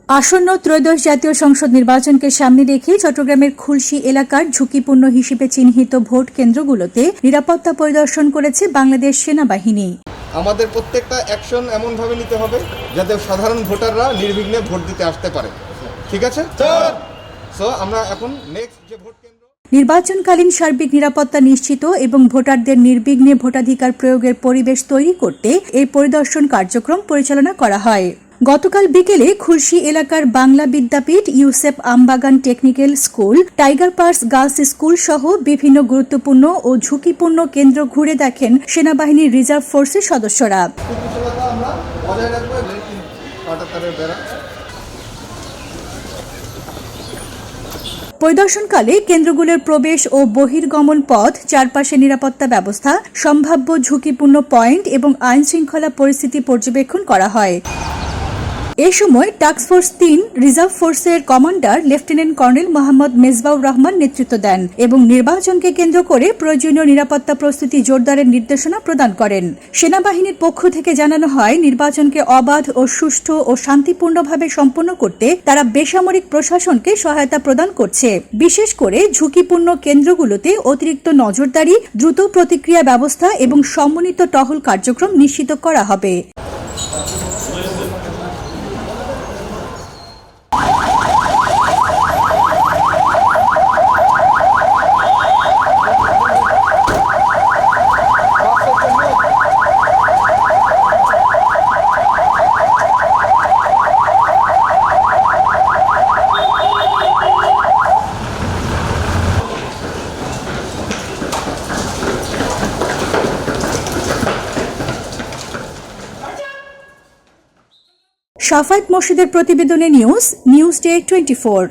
আসন্ন ত্রয়োদশ জাতীয় সংসদ নির্বাচনকে সামনে রেখে চট্টগ্রামের খুলশী এলাকার ঝুঁকিপূর্ণ হিসেবে চিহ্নিত ভোট কেন্দ্রগুলোতে নিরাপত্তা পরিদর্শন করেছে বাংলাদেশ সেনাবাহিনী। আমাদের প্রত্যেকটা অ্যাকশন এমনভাবে নিতে হবে যাতে সাধারণ ভোটাররা নির্বিঘ্নে ভোট দিতে আসতে পারে। ঠিক আছে, সো আমরা এখন নেক্সট যে ভোট কেন্দ্র নির্বাচনকালীন সার্বিক নিরাপত্তা নিশ্চিত এবং ভোটারদের নির্বিঘ্নে ভোটাধিকার প্রয়োগের পরিবেশ তৈরি করতে এই পরিদর্শন কার্যক্রম পরিচালনা করা হয়। গতকাল বিকেলে খুলশী এলাকার Bangla Bidyapith, UCEP Ambagan technical school, Tiger Pass girls school সহ বিভিন্ন গুরুত্বপূর্ণ ও ঝুঁকিপূর্ণ কেন্দ্র ঘুরে দেখেন সেনাবাহিনীর রিজার্ভ ফোর্সের সদস্যরা। আমরা বজায় রাখবো বেড়া। পরিদর্শনকালে কেন্দ্রগুলোর প্রবেশ ও বহির্গমন পথ, চারপাশে নিরাপত্তা ব্যবস্থা, সম্ভাব্য ঝুঁকিপূর্ণ পয়েন্ট এবং আইনশৃঙ্খলা পরিস্থিতি পর্যবেক্ষণ করা হয়। এ সময় টাস্কফোর্স ৩ রিজার্ভ ফোর্সের commander lieutenant colonel Mohammad Mezbaur Rahman নেতৃত্ব দেন এবং নির্বাচনকে কেন্দ্র করে প্রয়োজনীয় নিরাপত্তা প্রস্তুতি জোরদারের নির্দেশনা প্রদান করেন। সেনাবাহিনীর পক্ষ থেকে জানানো হয়, নির্বাচনকে অবাধ ও সুষ্ঠু ও শান্তিপূর্ণভাবে সম্পন্ন করতে তারা বেসামরিক প্রশাসনকে সহায়তা প্রদান করছে। বিশেষ করে ঝুঁকিপূর্ণ কেন্দ্রগুলোতে অতিরিক্ত নজরদারি, দ্রুত প্রতিক্রিয়া ব্যবস্থা এবং সমন্বিত টহল কার্যক্রম নিশ্চিত করা হবে। শাফায়েত মোর্শেদের প্রতিবেদনে নিউজ ডে 24।